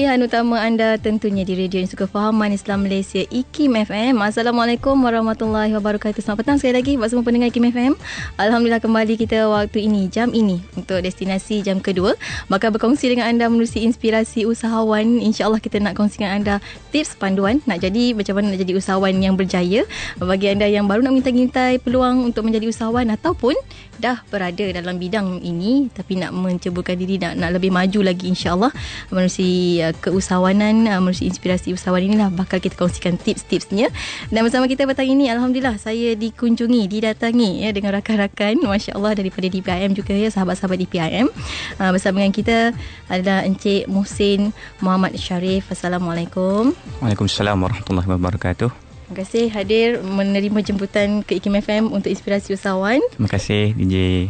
pilihan utama anda tentunya di radio yang suka fahaman Islam Malaysia, IKIM FM. Assalamualaikum warahmatullahi wabarakatuh. Selamat petang sekali lagi buat semua pendengar IKIM FM. Alhamdulillah kembali kita waktu ini, jam ini untuk destinasi jam kedua. Bakal berkongsi dengan anda menerusi inspirasi usahawan. InsyaAllah kita nak kongsi dengan anda tips panduan nak jadi macam mana nak jadi usahawan yang berjaya. Bagi anda yang baru nak mengintai peluang untuk menjadi usahawan ataupun dah berada dalam bidang ini tapi nak menceburkan diri, nak lebih maju lagi, insyaAllah menerusi keusahawanan, menerusi inspirasi usahawan inilah bakal kita kongsikan tips-tipsnya. Dan bersama kita petang ini, Alhamdulillah saya didatangi ya, dengan rakan-rakan Masya Allah daripada DPIM juga ya, sahabat-sahabat DPIM. Bersama dengan kita adalah Encik Muhsin Muhammad Sharif. Assalamualaikum. Waalaikumsalam warahmatullahi wabarakatuh. Terima kasih hadir menerima jemputan ke IKIM FM untuk inspirasi usahawan. Terima kasih DJ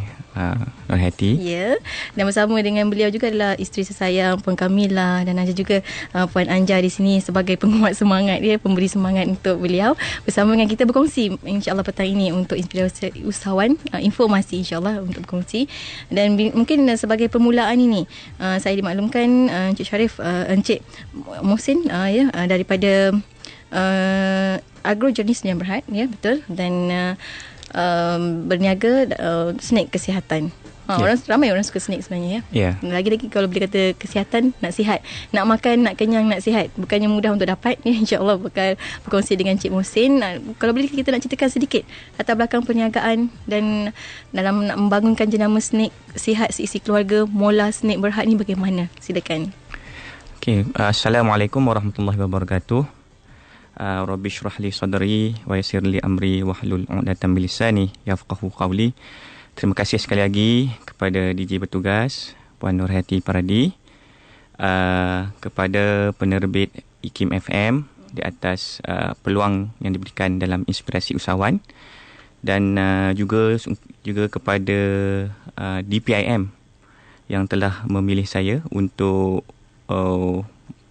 Nurhati. Ya. Dan bersama dengan beliau juga adalah isteri sesayang Puan Kamila, dan ada juga Puan Anja di sini sebagai penguat semangat dia, pemberi semangat untuk beliau. Bersama dengan kita berkongsi insya-Allah petang ini untuk inspirasi usahawan, informasi insya-Allah untuk berkongsi. Dan mungkin sebagai permulaan ini saya dimaklumkan Encik Sharif, Encik Muhsin daripada Agrojourneys yang berhad, ya betul, dan berniaga snack kesihatan. Ramai orang suka snack sebenarnya ya. Lagi-lagi kalau boleh kata kesihatan, nak sihat, nak makan, nak kenyang, nak sihat, bukannya mudah untuk dapat ya. InsyaAllah bakal berkongsi dengan Cik Muhsin. Kalau boleh kita nak ceritakan sedikit latar belakang perniagaan dan dalam nak membangunkan jenama snack sihat seisi keluarga Mola Snack Berhad ni bagaimana? Silakan. Assalamualaikum warahmatullahi wabarakatuh. Rabbi syrah li sadri wa yassir li amri wahlul 'uqdatam min lisani yafqahu qawli. Terima kasih sekali lagi kepada DJ bertugas Puan Nurhati Paradi, kepada penerbit IKIM FM di atas peluang yang diberikan dalam inspirasi usahawan, dan juga kepada DPIM yang telah memilih saya untuk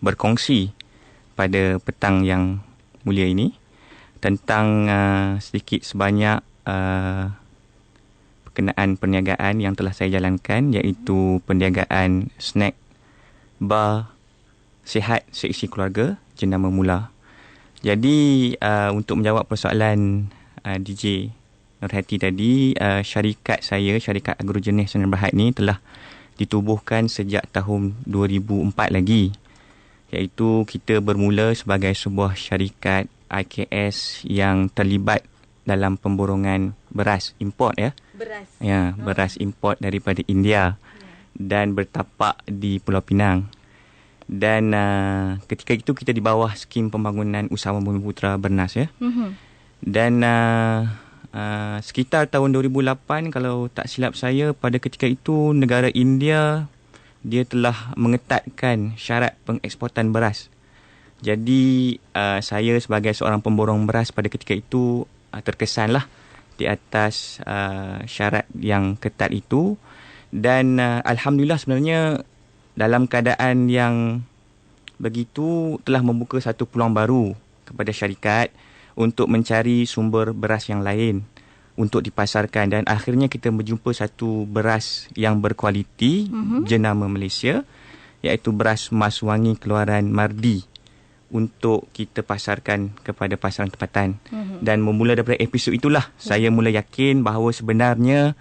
berkongsi pada petang yang mulia ini tentang sedikit sebanyak berkenaan perniagaan yang telah saya jalankan, iaitu perniagaan snack bar sihat seisi keluarga jenama Mula. Jadi untuk menjawab persoalan DJ Nurhati tadi, syarikat Agrojourneys Sdn Bhd ni telah ditubuhkan sejak tahun 2004 lagi. Iaitu kita bermula sebagai sebuah syarikat IKS yang terlibat dalam pemborongan beras import ya. Beras import daripada India dan bertapak di Pulau Pinang. Dan ketika itu kita di bawah skim pembangunan usahawan Bumiputera Bernas ya. Dan sekitar tahun 2008 kalau tak silap saya, pada ketika itu negara India dia telah mengetatkan syarat pengeksportan beras. Jadi saya sebagai seorang pemborong beras pada ketika itu terkesanlah di atas syarat yang ketat itu. Dan Alhamdulillah sebenarnya dalam keadaan yang begitu telah membuka satu peluang baru kepada syarikat untuk mencari sumber beras yang lain untuk dipasarkan, dan akhirnya kita berjumpa satu beras yang berkualiti jenama Malaysia, iaitu beras Mas Wangi keluaran Mardi, untuk kita pasarkan kepada pasaran tempatan. Dan memula daripada episod itulah saya mula yakin bahawa sebenarnya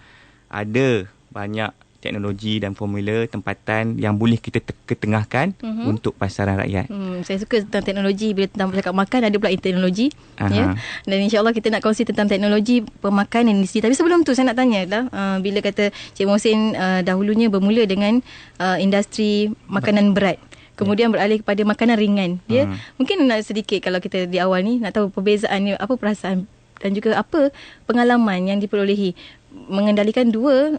ada banyak teknologi dan formula tempatan yang boleh kita ketengahkan untuk pasaran rakyat. Saya suka tentang teknologi. Bila tentang bercakap makan, ada pula teknologi. Ya? Dan insyaAllah kita nak kongsi tentang teknologi pemakanan di sini. Tapi sebelum tu saya nak tanya dah, bila kata Cik Muhsin dahulunya bermula dengan industri makanan berat, kemudian beralih kepada makanan ringan. Mungkin nak sedikit kalau kita di awal ni nak tahu perbezaan ni, apa perasaan dan juga apa pengalaman yang diperolehi mengendalikan dua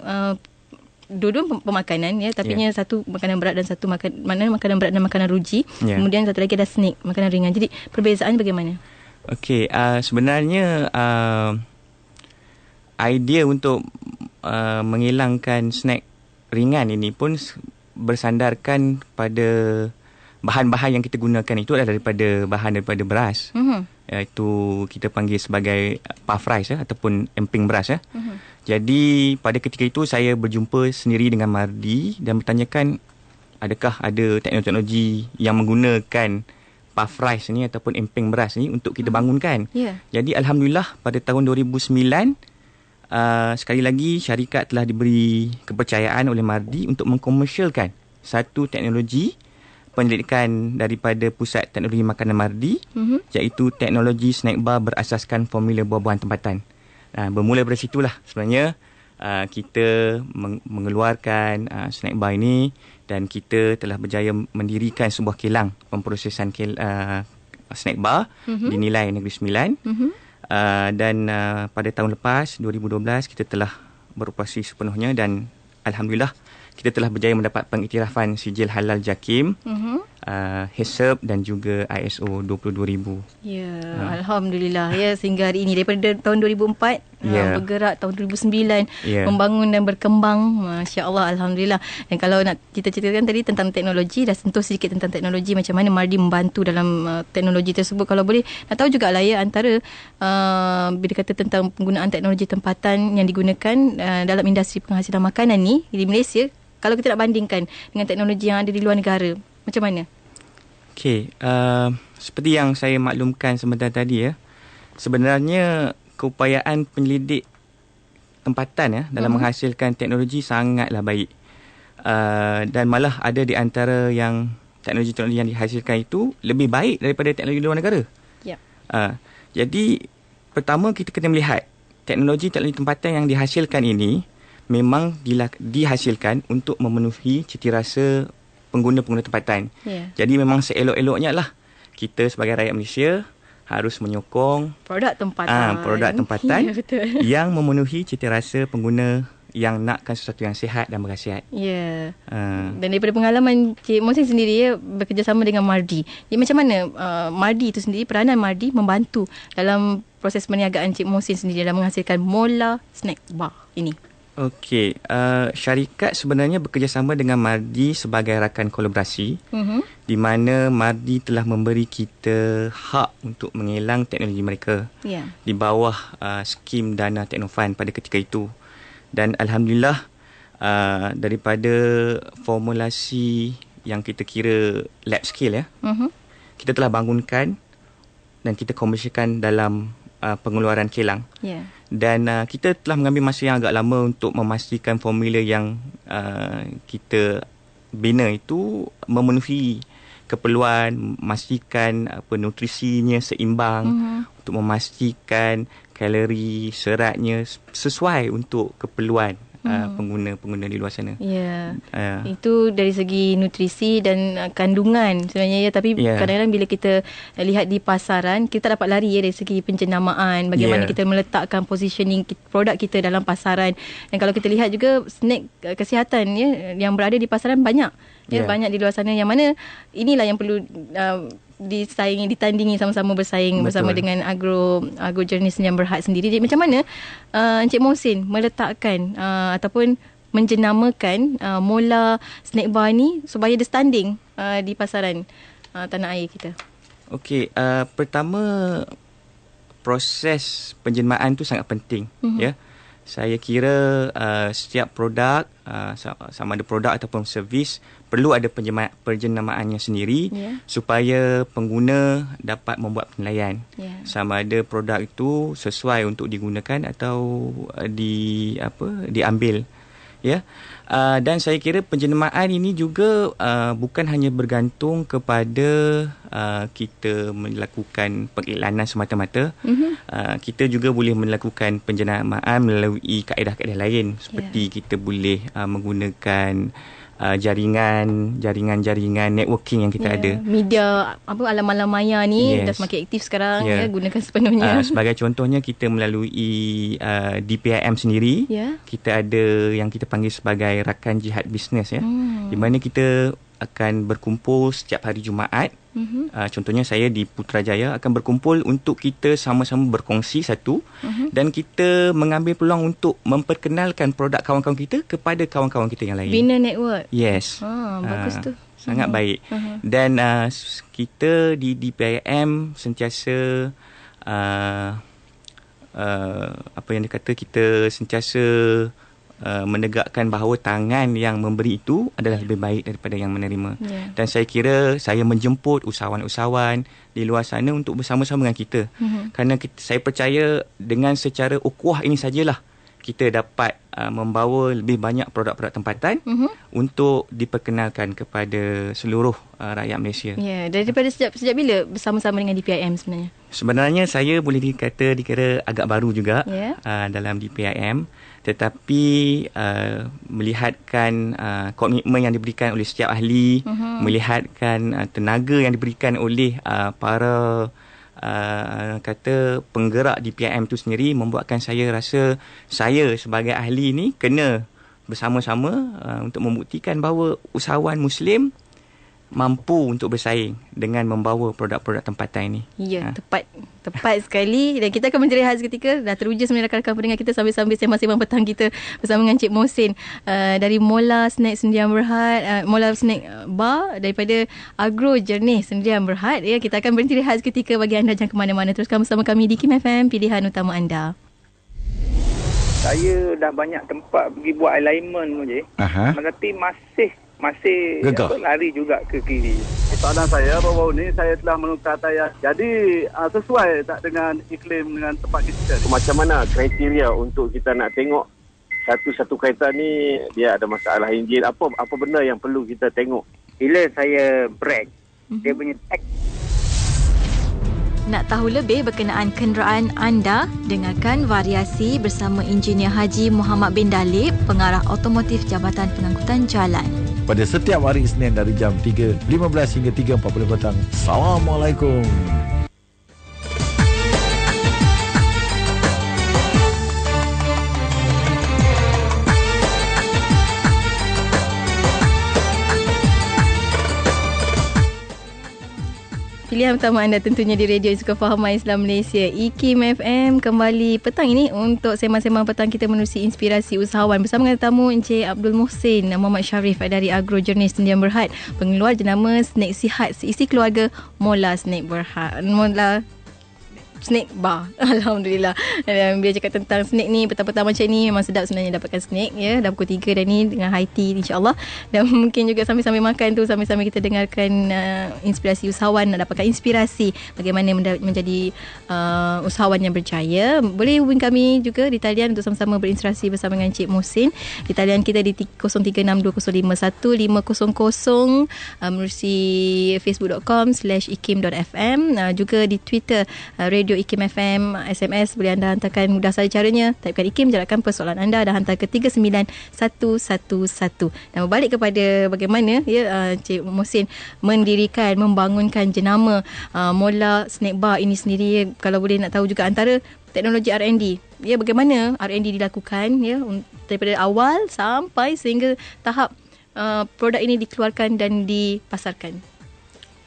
pemakanan ya, tapi satu makanan berat dan satu makanan berat dan makanan ruji. Kemudian satu lagi ada snack, makanan ringan. Jadi perbezaannya bagaimana? Sebenarnya idea untuk menghilangkan snack ringan ini pun bersandarkan pada bahan-bahan yang kita gunakan itu adalah daripada beras. Itu kita panggil sebagai puff rice ataupun emping beras ya. Jadi pada ketika itu saya berjumpa sendiri dengan Mardi dan bertanyakan adakah ada teknologi yang menggunakan puff rice ni ataupun empeng beras ni untuk kita bangunkan. Jadi alhamdulillah pada tahun 2009 sekali lagi syarikat telah diberi kepercayaan oleh Mardi untuk mengkomersialkan satu teknologi penyelidikan daripada Pusat Teknologi Makanan Mardi, iaitu teknologi snack bar berasaskan formula buah-buahan tempatan. Bermula dari situlah sebenarnya kita mengeluarkan snack bar ini, dan kita telah berjaya mendirikan sebuah kilang pemprosesan snack bar di Nilai Negeri Sembilan. Dan pada tahun lepas 2012 kita telah beroperasi sepenuhnya, dan alhamdulillah kita telah berjaya mendapat pengiktirafan sijil halal JAKIM, HACCP dan juga ISO 22000. Ya, alhamdulillah ya, sehingga hari ini daripada tahun 2004 bergerak tahun 2009 membangun dan berkembang, masya-Allah, alhamdulillah. Dan kalau nak kita ceritakan tadi tentang teknologi, dah sentuh sedikit tentang teknologi, macam mana Mardi membantu dalam teknologi tersebut. Kalau boleh nak tahu jugalah ya, antara bila kata tentang penggunaan teknologi tempatan yang digunakan dalam industri penghasilan makanan ni di Malaysia, kalau kita nak bandingkan dengan teknologi yang ada di luar negara, macam mana? Okey, seperti yang saya maklumkan sebentar tadi ya, sebenarnya keupayaan penyelidik tempatan dalam menghasilkan teknologi sangatlah baik. Dan malah ada di antara yang teknologi-teknologi yang dihasilkan itu lebih baik daripada teknologi luar negara. Jadi pertama kita kena melihat teknologi-teknologi tempatan yang dihasilkan ini memang dihasilkan untuk memenuhi citirasa pengguna-pengguna tempatan. Jadi memang seelok-eloknya lah kita sebagai rakyat Malaysia harus menyokong produk tempatan yang memenuhi citirasa pengguna yang nakkan sesuatu yang sihat dan berkhasiat. Dan daripada pengalaman Cik Mohsin sendiri ya, bekerjasama dengan Mardi. Jadi macam mana Mardi itu sendiri, peranan Mardi membantu dalam proses perniagaan Cik Mohsin sendiri dalam menghasilkan Mola Snack Bar ini? Okey, syarikat sebenarnya bekerjasama dengan Mardi sebagai rakan kolaborasi, di mana Mardi telah memberi kita hak untuk mengelang teknologi mereka di bawah skim dana Teknofund pada ketika itu. Dan alhamdulillah daripada formulasi yang kita kira lab scale kita telah bangunkan dan kita komersialkan dalam pengeluaran kilang. Dan kita telah mengambil masa yang agak lama untuk memastikan formula yang kita bina itu memenuhi keperluan, memastikan nutrisinya seimbang, untuk memastikan kalori, seratnya sesuai untuk keperluan pengguna-pengguna di luar sana. Itu dari segi nutrisi dan kandungan sebenarnya ya. Tapi kadang-kadang bila kita lihat di pasaran, kita dapat lari ya dari segi penjenamaan, bagaimana kita meletakkan positioning produk kita dalam pasaran. Dan kalau kita lihat juga snack kesihatan ya yang berada di pasaran banyak. Banyak di luar sana, yang mana inilah yang perlu ditandingi, sama-sama bersaing. Betul. Bersama dengan agrojournalis yang berhad sendiri. Jadi macam mana Encik Mohsin meletakkan ataupun menjenamakan Mola Snack Bar ni supaya dia standing di pasaran tanah air kita? Okey, pertama proses penjenamaan tu sangat penting. Saya kira setiap produk, sama ada produk ataupun servis, perlu ada penjenamaannya sendiri supaya pengguna dapat membuat penilaian sama ada produk itu sesuai untuk digunakan atau diambil. Dan saya kira penjenamaan ini juga bukan hanya bergantung kepada kita melakukan pengiklanan semata-mata. Kita juga boleh melakukan penjenamaan melalui kaedah-kaedah lain, seperti kita boleh menggunakan jaringan networking yang kita ada. Media alam-alam maya ni dah semakin aktif sekarang gunakan sepenuhnya. Sebagai contohnya, kita melalui DPIM sendiri, kita ada yang kita panggil sebagai rakan jihad bisnes di mana kita akan berkumpul setiap hari Jumaat. Contohnya saya di Putrajaya akan berkumpul untuk kita sama-sama berkongsi satu, dan kita mengambil peluang untuk memperkenalkan produk kawan-kawan kita kepada kawan-kawan kita yang lain. Bina network. Bagus tu. Sangat baik. Dan kita di DPIM sentiasa apa yang dikata, kita sentiasa menegakkan bahawa tangan yang memberi itu adalah lebih baik daripada yang menerima. Dan saya kira saya menjemput usahawan-usahawan di luar sana untuk bersama-sama dengan kita. Kerana saya percaya dengan secara ukhuwah ini sajalah kita dapat membawa lebih banyak produk-produk tempatan untuk diperkenalkan kepada seluruh rakyat Malaysia. Ya, daripada sejak bila bersama-sama dengan DPIM sebenarnya? Sebenarnya saya boleh dikira agak baru juga dalam DPIM, tetapi melihatkan komitmen yang diberikan oleh setiap ahli, melihatkan tenaga yang diberikan oleh para penggerak di PIM itu sendiri, membuatkan saya rasa saya sebagai ahli ni kena bersama-sama untuk membuktikan bahawa usahawan Muslim mampu untuk bersaing dengan membawa produk-produk tempatan ini. Ya, tepat sekali. Dan kita akan menjerehat seketika. Dah teruja sebenarnya rakan-rakan pendengar kita sambil-sambil sembang-sembang petang kita bersama dengan Cik Mohsin dari Mola Snack Sendirian Berhad, Mola Snack Bar daripada Agro Jernih Sendirian Berhad. Ya, kita akan berhenti rehat seketika bagi anda jangan ke mana-mana. Teruskan bersama kami di Kim FM, pilihan utama anda. Saya dah banyak tempat pergi buat alignment je. Tapi masih lari juga ke kiri. Soalan saya baru-baru ni saya telah menukar tayar. Jadi sesuai tak dengan iklim dengan tempat kita? Macam mana kriteria untuk kita nak tengok satu-satu kereta ni dia ada masalah enjin? Apa benda yang perlu kita tengok? Bila saya brake, dia punya tag. Nak tahu lebih berkenaan kenderaan anda? Dengarkan Variasi bersama Engineer Haji Muhammad bin Dalib, Pengarah Otomotif Jabatan Pengangkutan Jalan. Pada setiap hari Isnin dari jam 3.15 hingga 3.40 petang. Assalamualaikum. Pilihan utama anda tentunya di Radio Suka Faham Islam Malaysia, IKIM FM, kembali petang ini untuk sembang-sembang petang kita menerusi inspirasi usahawan bersama dengan tetamu Encik Abdul Mohsin Muhammad Sharif dari Agro Jernih Sendirian Berhad, pengeluar jenama snack sihat seisi keluarga Mola Snack Berhad, Mola Snack Bar. Alhamdulillah. Dan bila cakap tentang snack ni, petang-petang macam ni memang sedap sebenarnya dapatkan snack ya. Dah pukul 3 dah ni dengan high tea insya-Allah. Dan mungkin juga sambil-sambil makan tu, sambil-sambil kita dengarkan inspirasi usahawan, nak dapatkan inspirasi bagaimana menjadi usahawan yang berjaya. Boleh hubungi kami juga di talian untuk sama-sama berinspirasi bersama dengan Cik Mohsin. Di talian kita di 0362051500, menerusi facebook.com/ikim.fm, juga di Twitter Radio IKIM FM, SMS boleh anda hantarkan, mudah saja caranya. Typekan IKIM, jarakkan persoalan anda dan hantar ke 39111. Dan berbalik kepada bagaimana Cik Mohsin mendirikan, membangunkan jenama Mola Snack Bar ini sendiri. Kalau boleh nak tahu juga antara teknologi R&D, ya, bagaimana R&D dilakukan ya daripada awal sampai sehingga tahap produk ini dikeluarkan dan dipasarkan.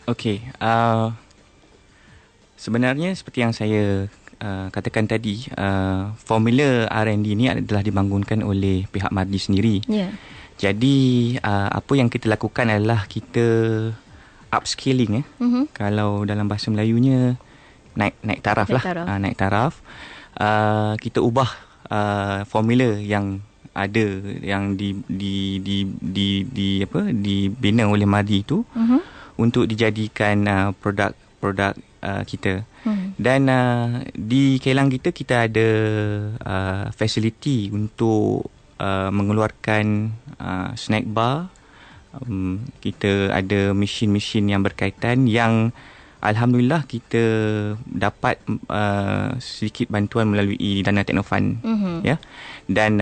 Okey, sebenarnya seperti yang saya katakan tadi, formula R&D ni adalah dibangunkan oleh pihak Mardi sendiri. Jadi apa yang kita lakukan adalah kita upscaling. Kalau dalam bahasa Melayunya naik taraf lah. Naik taraf. Kita ubah formula yang ada, yang dibina oleh Mardi itu untuk dijadikan produk kita. Dan di kilang kita ada fasiliti untuk mengeluarkan snack bar. Kita ada mesin-mesin yang berkaitan yang alhamdulillah kita dapat sedikit bantuan melalui dana Teknofund, ya. Dan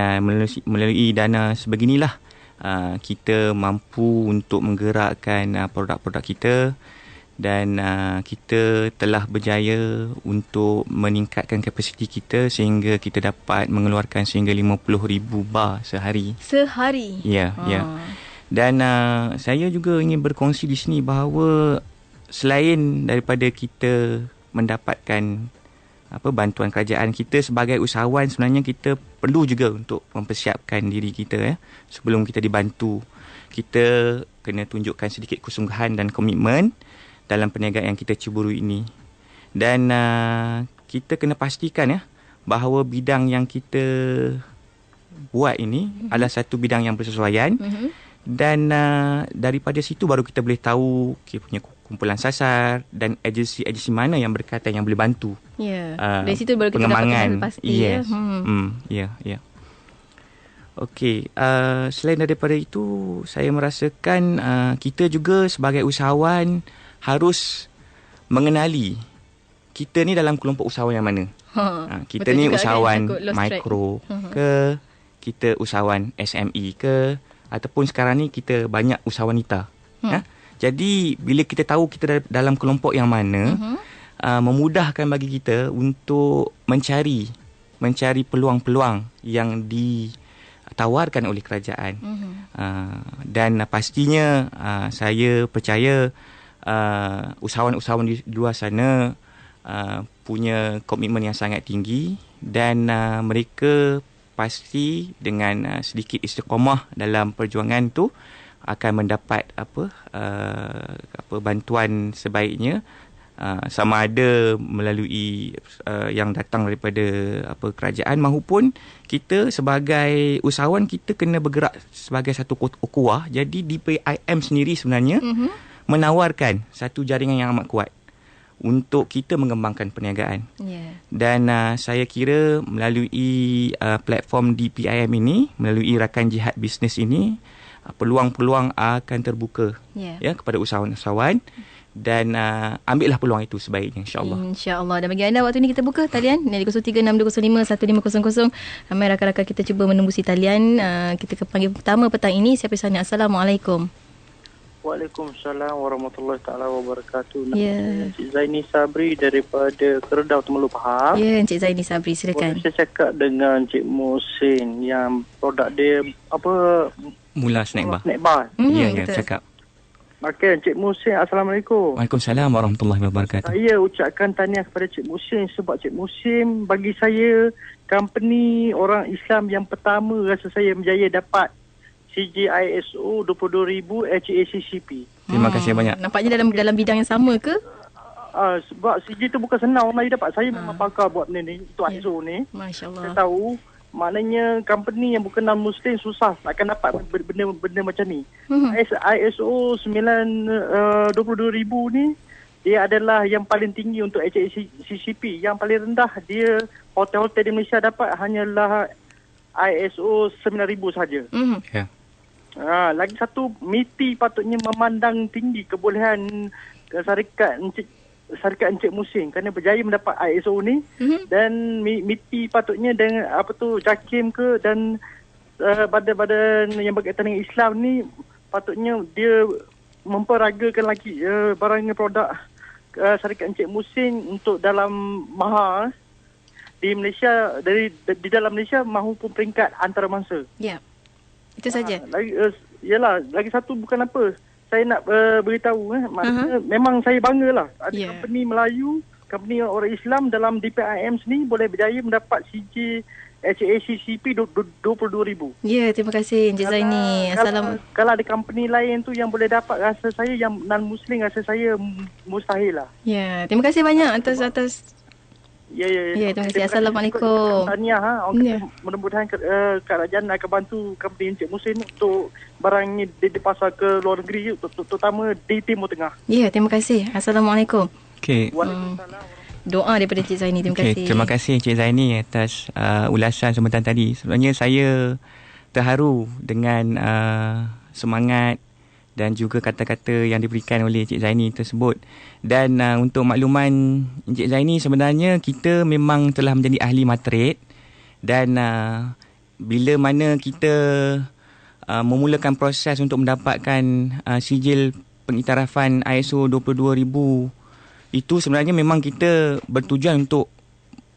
melalui dana sebeginilah kita mampu untuk menggerakkan produk-produk kita. Dan kita telah berjaya untuk meningkatkan kapasiti kita sehingga kita dapat mengeluarkan sehingga 50,000 bar sehari. Sehari? Ya, ya. Dan saya juga ingin berkongsi di sini bahawa selain daripada kita mendapatkan bantuan kerajaan, kita sebagai usahawan sebenarnya kita perlu juga untuk mempersiapkan diri kita sebelum kita dibantu. Kita kena tunjukkan sedikit kesungguhan dan komitmen dalam perniagaan yang kita ceburu ini. Dan kita kena pastikan bahawa bidang yang kita buat ini adalah satu bidang yang bersesuaian. Dan daripada situ baru kita boleh tahu kita punya kumpulan sasar dan agensi mana yang berkaitan yang boleh bantu. Dari situ baru kita pengembangan. dapat pasti. Yes. Okey, selain daripada itu, saya merasakan kita juga sebagai usahawan harus mengenali kita ni dalam kelompok usahawan yang mana. Kita ni usahawan mikro ke, kita usahawan SME ke, ataupun sekarang ni kita banyak usahawan wanita. Jadi bila kita tahu kita dalam kelompok yang mana, memudahkan bagi kita untuk mencari peluang-peluang yang ditawarkan oleh kerajaan. Dan pastinya saya percaya usahawan-usahawan di luar sana punya komitmen yang sangat tinggi, dan mereka pasti dengan sedikit istiqamah dalam perjuangan tu akan mendapat bantuan sebaiknya, sama ada melalui yang datang daripada kerajaan, maupun kita sebagai usahawan kita kena bergerak sebagai satu ukhuwah. Jadi DPIM sendiri sebenarnya menawarkan satu jaringan yang amat kuat untuk kita mengembangkan perniagaan. Dan saya kira melalui platform DPIM ini, melalui Rakan Jihad Bisnes ini, peluang-peluang akan terbuka kepada usahawan-usahawan, dan ambillah peluang itu sebaiknya, insyaAllah. InsyaAllah. Dan bagi anda, waktu ini kita buka talian 0362051500. Ramai rakan-rakan kita cuba menembusi talian. Kita ke panggil pertama petang ini. Siapa di sana? Assalamualaikum. Waalaikumsalam warahmatullahi taala wabarakatuh. Encik Zaini Sabri daripada Keredau, Temerloh Pahang. Encik Zaini Sabri, silakan. Boleh saya cakap dengan Encik Muhsin yang produk dia Mula snack bar. Ya, cakap. Okey, Encik Muhsin, Assalamualaikum. Waalaikumsalam warahmatullahi wabarakatuh. Saya ucapkan tahniah kepada Encik Muhsin sebab Encik Muhsin bagi saya company orang Islam yang pertama rasa saya berjaya dapat CJ ISO 22000 HACCP. Terima kasih banyak. Nampaknya dalam bidang yang sama ke? Sebab CJ tu bukan senang orang dapat. Saya memang pakar buat benda ni. Itu ISO ni. Masya-Allah. Saya tahu maknanya company yang bukan non-Muslim susah akan dapat benda macam ni. ISO 22000 ni dia adalah yang paling tinggi untuk HACCP. Yang paling rendah dia hotel-hotel di Malaysia dapat hanyalah ISO 9000 saja. Lagi satu, MITI patutnya memandang tinggi kebolehan syarikat Encik Muhsin kerana berjaya mendapat ISO ni. Dan MITI patutnya dengan JAKIM ke dan badan-badan yang berkaitan dengan Islam ni patutnya dia memperagakan lagi barang produk syarikat Encik Muhsin untuk dalam mahal di Malaysia, di dalam Malaysia maupun peringkat antarabangsa. Itu saja. Lagi satu bukan apa. Saya nak beritahu maknanya memang saya banggalah ada company Melayu, company orang Islam dalam DPIM sini boleh berjaya mendapat CJ HACCP 22,000. Terima kasih Encik Zaini. Kalau ada company lain tu yang boleh dapat, rasa saya yang non-Muslim rasa saya mustahil lah. Terima kasih banyak atas terima kasih. Assalamualaikum. Tahniah. Mudah-mudahan kerajaan akan bantu company Encik Muhsin untuk barang ni dipasar ke luar negeri, terutama di Timur Tengah. Terima kasih. Assalamualaikum. Waalaikumsalam. Doa daripada Encik Zaini. Terima kasih. Terima kasih Encik Zaini atas ulasan sebentar tadi. Sebenarnya saya terharu dengan semangat dan juga kata-kata yang diberikan oleh Encik Zaini tersebut. Dan untuk makluman Encik Zaini, sebenarnya kita memang telah menjadi ahli materit, dan bila mana kita memulakan proses untuk mendapatkan sijil pengiktirafan ISO 22000 itu, sebenarnya memang kita bertujuan untuk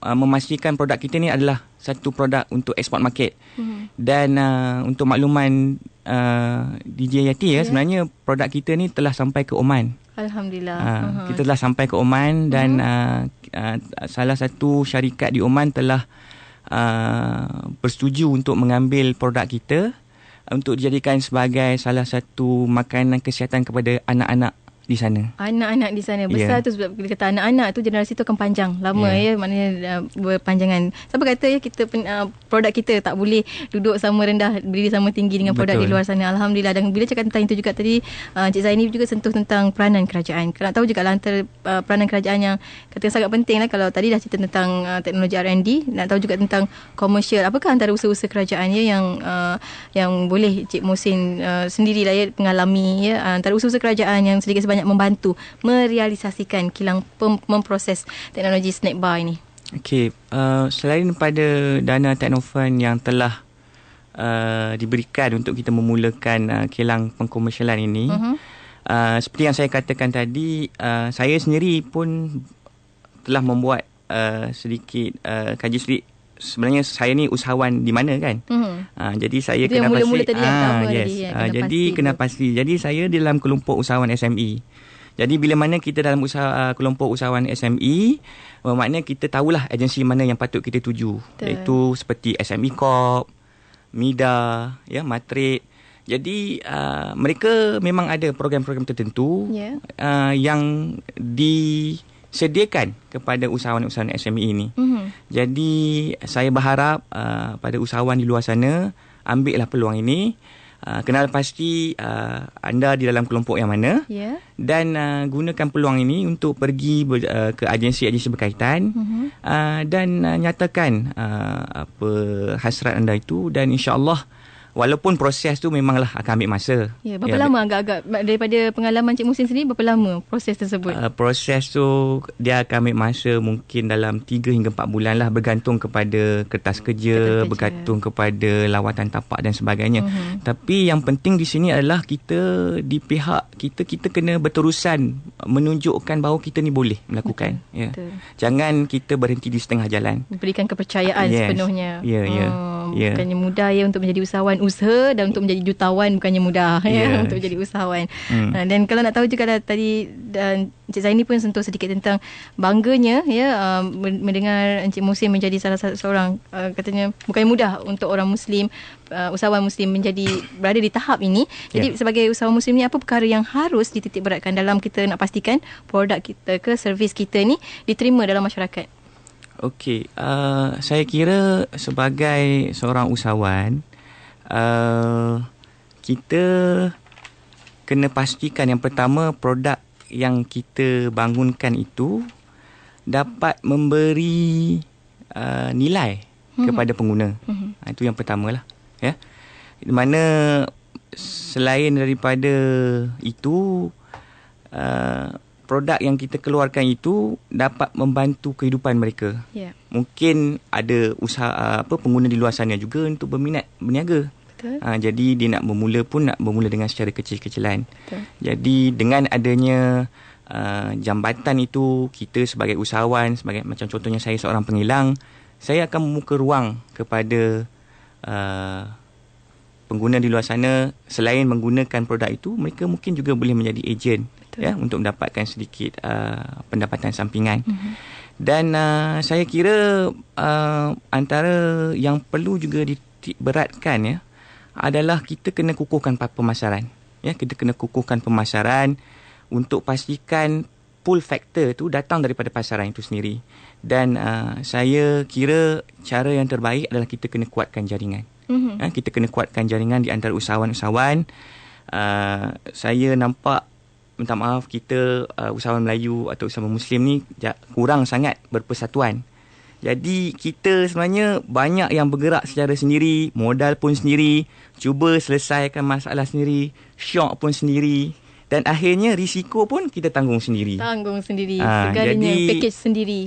memastikan produk kita ni adalah satu produk untuk ekspor market. Dan untuk makluman DJ Yati, sebenarnya produk kita ni telah sampai ke Oman. Alhamdulillah. Kita telah sampai ke Oman, dan salah satu syarikat di Oman telah bersetuju untuk mengambil produk kita untuk dijadikan sebagai salah satu makanan kesihatan kepada anak-anak di sana. Anak-anak di sana besar tu sebab kita kata anak-anak tu generasi tu akan panjang lama maknanya berpanjangan. Sampai kata kita produk kita tak boleh duduk sama rendah, berdiri sama tinggi dengan produk di luar sana. Alhamdulillah. Dan bila cakap tentang itu juga tadi Cik Zaini juga sentuh tentang peranan kerajaan. Nak tahu juga lah antara peranan kerajaan yang kata sangat penting lah. Kalau tadi dah cerita tentang teknologi R&D, nak tahu juga tentang komersial. Apakah antara usaha-usaha kerajaan yang boleh Cik Muhsin sendirilah mengalami antara usaha-usaha kerajaan yang sedikit sebanyak membantu merealisasikan kilang memproses teknologi snack bar ini? Okey, selain pada dana Teknofund yang telah diberikan untuk kita memulakan kilang pengkomersialan ini, seperti yang saya katakan tadi, saya sendiri pun telah membuat sedikit kaji sedikit. Sebenarnya saya ni usahawan di mana kan. Jadi saya itu kena mula-mula pasti. Jadi kena pasti. Jadi saya di dalam kelompok usahawan SME. Jadi bila mana kita dalam kelompok usahawan SME, maknanya kita tahulah agensi mana yang patut kita tuju. Betul. Iaitu seperti SME Corp, MIDA, Matrade. Jadi mereka memang ada program-program tertentu yang disediakan kepada usahawan-usahawan SME ini. Jadi saya berharap pada usahawan di luar sana ambillah peluang ini. Kenal pasti anda di dalam kelompok yang mana dan gunakan peluang ini untuk pergi ke agensi-agensi berkaitan dan nyatakan apa hasrat anda itu, dan insya-Allah walaupun proses tu memanglah akan ambil masa. Berapa lama agak-agak daripada pengalaman Cik Muhsin sendiri, berapa lama proses tersebut? Proses tu dia akan ambil masa mungkin dalam 3 hingga 4 bulan lah, bergantung kepada kertas kerja, bergantung kepada lawatan tapak dan sebagainya. Tapi yang penting di sini adalah kita di pihak kita kena berterusan menunjukkan bahawa kita ni boleh melakukan. Betul. Jangan kita berhenti di setengah jalan. Berikan kepercayaan sepenuhnya. Bukannya mudah untuk menjadi usaha, dan untuk menjadi jutawan bukannya mudah untuk menjadi usahawan. Dan kalau nak tahu juga tadi dan Encik Zaini pun sentuh sedikit tentang bangganya mendengar Encik Muhsin menjadi salah seorang katanya bukannya mudah untuk orang Muslim, usahawan Muslim berada di tahap ini. Jadi sebagai usahawan Muslim ni, apa perkara yang harus dititik beratkan dalam kita nak pastikan produk kita ke servis kita ni diterima dalam masyarakat? Okey, saya kira sebagai seorang usahawan, kita kena pastikan yang pertama produk yang kita bangunkan itu dapat memberi nilai kepada pengguna. Itu yang pertamalah. Di mana selain daripada itu, produk yang kita keluarkan itu dapat membantu kehidupan mereka. Mungkin ada usaha pengguna di luar sana juga untuk berminat berniaga. Jadi dia nak bermula dengan secara kecil-kecilan. Jadi dengan adanya jambatan itu, kita sebagai usahawan, sebagai macam contohnya saya seorang pengilang, saya akan membuka ruang kepada pengguna di luar sana. Selain menggunakan produk itu, mereka mungkin juga boleh menjadi ejen untuk mendapatkan sedikit pendapatan sampingan. Dan saya kira antara yang perlu juga beratkan adalah kita kena kukuhkan pemasaran. Kita kena kukuhkan pemasaran untuk pastikan pull factor tu datang daripada pasaran itu sendiri. Dan saya kira cara yang terbaik adalah kita kena kuatkan jaringan. Kita kena kuatkan jaringan di antara usahawan-usahawan. Saya nampak, minta maaf, kita usahawan Melayu atau usahawan Muslim ni kurang sangat berpersatuan. Jadi kita sebenarnya banyak yang bergerak secara sendiri, modal pun sendiri, cuba selesaikan masalah sendiri, syok pun sendiri, dan akhirnya risiko pun kita tanggung sendiri. Segalanya package sendiri.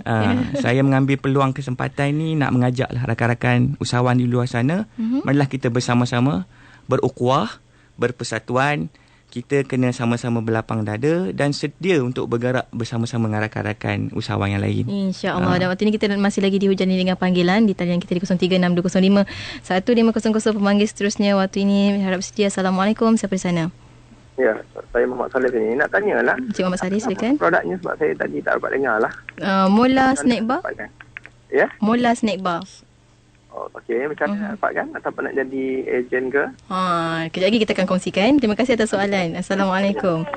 Saya mengambil peluang kesempatan ini nak mengajaklah rakan-rakan usahawan di luar sana, marilah kita bersama-sama berukhuwah, berpersatuan. Kita kena sama-sama berlapang dada dan sedia untuk bergerak bersama-sama dengan rakan-rakan usahawan yang lain. InsyaAllah. Dan waktu ini kita masih lagi dihujani dengan panggilan di talian kita di 0362051550 pemanggil seterusnya. Waktu ini harap sedia. Assalamualaikum. Siapa di sana? Ya, saya Muhammad Saleh ni. Nak tanyalah. Encik Muhammad Saleh, silakan. Produknya sebab saya tadi tak dapat dengar lah. Mola Snack Bar? Ya? Mola Snack Bar. Okey, macam mana dapatkan? Atau nak jadi ejen ke? Kejap lagi kita akan kongsikan. Terima kasih atas soalan. Assalamualaikum.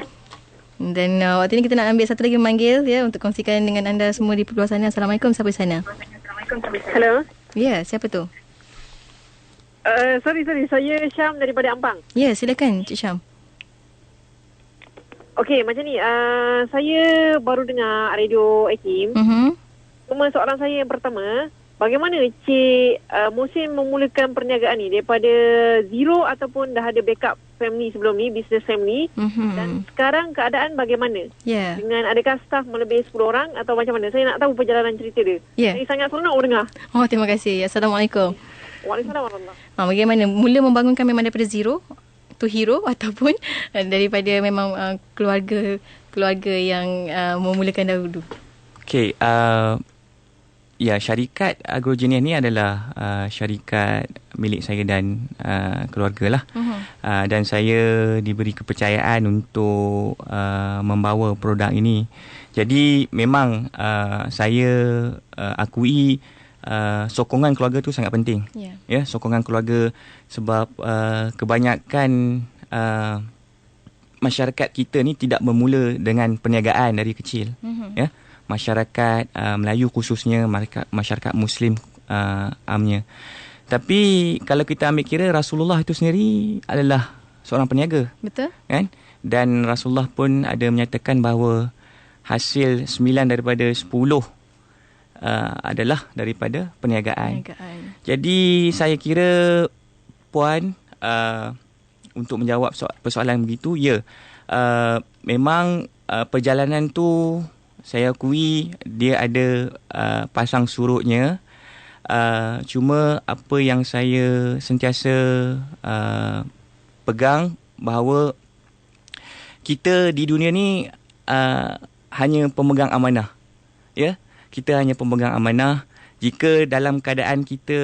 Dan waktu ini kita nak ambil satu lagi memanggil ya untuk kongsikan dengan anda semua di luar sana. Assalamualaikum, siapa di sana? Hello. Ya, siapa tu? Sorry. Saya Syam daripada Ampang. Ya, silakan Cik Syam. Okey, macam ni. Saya baru dengar radio Hakim. Cuma soalan saya yang pertama, bagaimana Cik Muhsin memulakan perniagaan ni daripada zero ataupun dah ada backup family sebelum ni, business family, dan sekarang keadaan bagaimana? Dengan adakah staff melebihi 10 orang atau macam mana? Saya nak tahu perjalanan cerita dia. Saya sangat seronok dengar. Oh, terima kasih. Assalamualaikum. Waalaikumsalam warahmatullahi. Bagaimana mula membangunkan memang daripada zero to hero ataupun daripada memang keluarga yang memulakan dahulu? Okey, syarikat Agrogenius ni adalah syarikat milik saya dan keluarga lah. Dan saya diberi kepercayaan untuk membawa produk ini. Jadi memang saya akui sokongan keluarga tu sangat penting. Ya, sokongan keluarga sebab kebanyakan masyarakat kita ni tidak bermula dengan perniagaan dari kecil. Ya. Masyarakat Melayu khususnya, masyarakat Muslim amnya. Tapi kalau kita ambil kira, Rasulullah itu sendiri adalah seorang peniaga. Betul. Kan? Dan Rasulullah pun ada menyatakan bahawa hasil 9 daripada 10 adalah daripada perniagaan. Jadi saya kira Puan, untuk menjawab persoalan begitu, memang perjalanan tu saya akui dia ada pasang surutnya. Cuma apa yang saya sentiasa pegang bahawa kita di dunia ni hanya pemegang amanah. Ya, kita hanya pemegang amanah. Jika dalam keadaan kita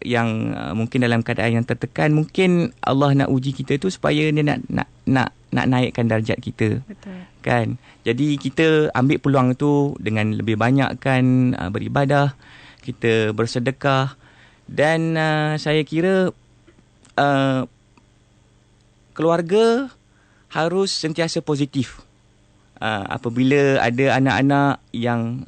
yang mungkin dalam keadaan yang tertekan, mungkin Allah nak uji kita tu supaya dia nak naikkan darjat kita. Betul. Kan? Jadi kita ambil peluang tu dengan lebih banyak kan beribadah, kita bersedekah, dan saya kira keluarga harus sentiasa positif. Apabila ada anak-anak yang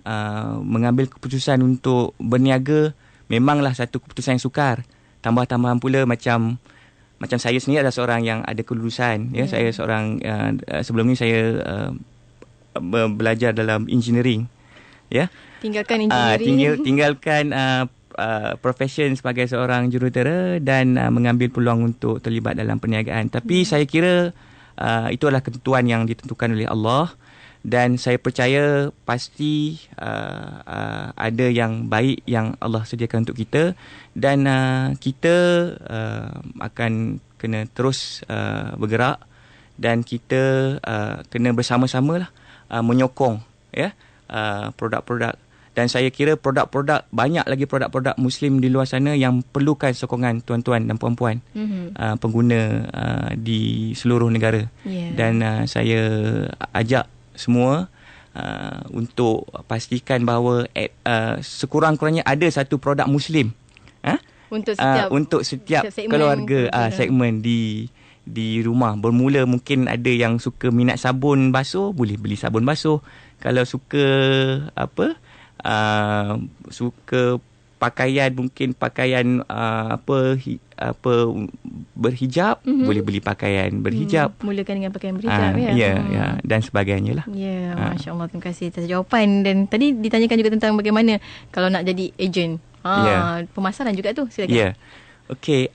mengambil keputusan untuk berniaga, memanglah satu keputusan yang sukar. Tambah-tambahan pula macam saya sendiri adalah seorang yang ada kelulusan. Ya, saya seorang sebelum ni saya belajar dalam engineering. Ya. Tinggalkan engineering. Tinggalkan profession sebagai seorang jurutera dan mengambil peluang untuk terlibat dalam perniagaan. Tapi saya kira itu adalah ketentuan yang ditentukan oleh Allah, dan saya percaya pasti ada yang baik yang Allah sediakan untuk kita, dan kita akan kena terus bergerak, dan kita kena bersama-sama lah menyokong produk-produk. Dan saya kira banyak lagi produk-produk Muslim di luar sana yang perlukan sokongan tuan-tuan dan puan-puan pengguna di seluruh negara. Dan saya ajak semua untuk pastikan bahawa sekurang-kurangnya ada satu produk Muslim untuk setiap keluarga, segmen di rumah. Bermula mungkin ada yang suka minat sabun basuh, boleh beli sabun basuh. Kalau suka suka pakaian, mungkin pakaian berhijab, boleh beli pakaian berhijab. Mulakan dengan pakaian berhijab dan sebagainya lah. Masya-Allah, terima kasih atas jawapan. Dan tadi ditanyakan juga tentang bagaimana kalau nak jadi ejen. Pemasaran juga tu, silakan. Okey,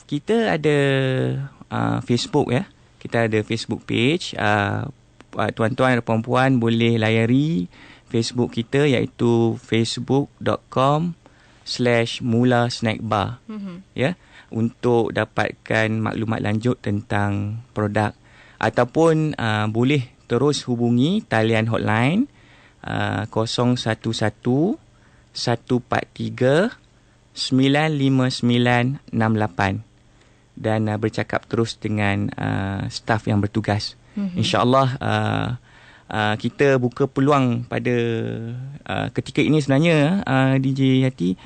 kita ada Facebook ya. Kita ada Facebook page. Tuan-tuan dan puan-puan boleh layari Facebook kita, iaitu facebook.com/Mula Snack Bar. Ya, untuk dapatkan maklumat lanjut tentang produk, ataupun boleh terus hubungi talian hotline 011 143 95968 dan bercakap terus dengan staf yang bertugas. InsyaAllah kita buka peluang pada ketika ini sebenarnya DJ Yati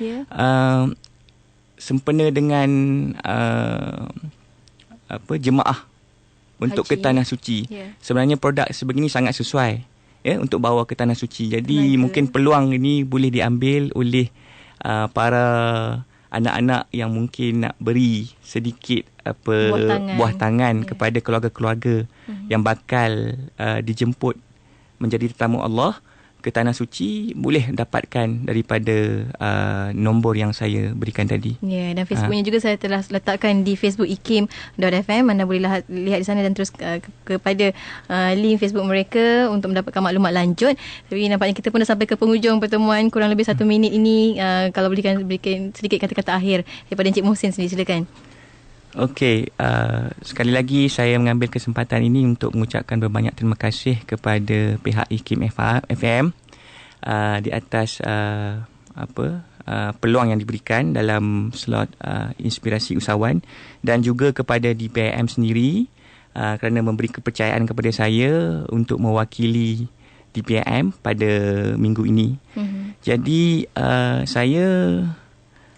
sempena dengan jemaah untuk ke tanah suci. Sebenarnya produk sebegini sangat sesuai untuk bawa ke tanah suci. Jadi mungkin peluang ini boleh diambil oleh para anak-anak yang mungkin nak beri sedikit buah tangan kepada keluarga-keluarga yang bakal dijemput menjadi tetamu Allah ke tanah suci, boleh dapatkan daripada nombor yang saya berikan tadi. Dan Facebooknya juga saya telah letakkan di Facebook ikim.fm. Anda boleh lihat di sana dan terus kepada link Facebook mereka untuk mendapatkan maklumat lanjut. Tapi nampaknya kita pun dah sampai ke penghujung pertemuan, kurang lebih 1 minit ini. Kalau berikan sedikit kata-kata akhir daripada Encik Mohsin sendiri, silakan. Okey, sekali lagi saya mengambil kesempatan ini untuk mengucapkan berbanyak terima kasih kepada pihak IKIM FM di atas peluang yang diberikan dalam slot inspirasi usahawan, dan juga kepada DPIM sendiri kerana memberi kepercayaan kepada saya untuk mewakili DPIM pada minggu ini. Jadi saya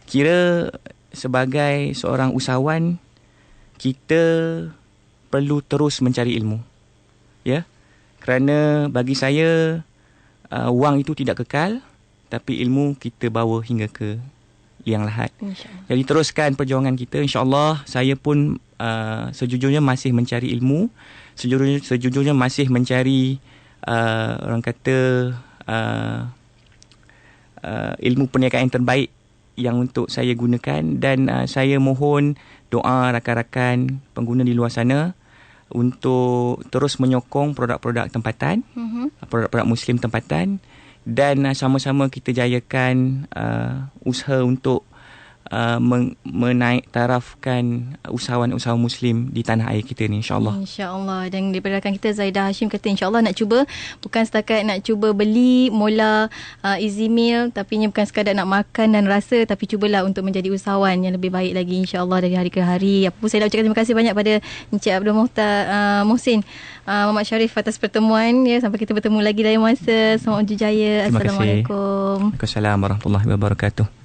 kira sebagai seorang usahawan, kita perlu terus mencari ilmu. Kerana bagi saya wang itu tidak kekal, tapi ilmu kita bawa hingga ke liang lahat. Jadi teruskan perjuangan kita. InsyaAllah saya pun sejujurnya masih mencari ilmu. Sejujurnya masih mencari orang kata ilmu perniagaan yang terbaik yang untuk saya gunakan, dan saya mohon doa rakan-rakan pengguna di luar sana untuk terus menyokong produk-produk tempatan, produk-produk Muslim tempatan, dan sama-sama kita jayakan usaha untuk menaik tarafkan usahawan-usahawan Muslim di tanah air kita ni, insyaAllah. InsyaAllah. Dan daripada rakan kita Zaidah Hashim kata insyaAllah nak cuba, bukan setakat nak cuba beli mola easy meal, tapi bukan sekadar nak makan dan rasa, tapi cubalah untuk menjadi usahawan yang lebih baik lagi, insyaAllah, dari hari ke hari. Apa pun saya nak ucapkan terima kasih banyak pada Encik Abdul Mohsin Muhammad Sharif atas pertemuan. Sampai kita bertemu lagi lain masa. Selamat unjuk jaya. Assalamualaikum. Waalaikumsalam warahmatullahi wabarakatuh.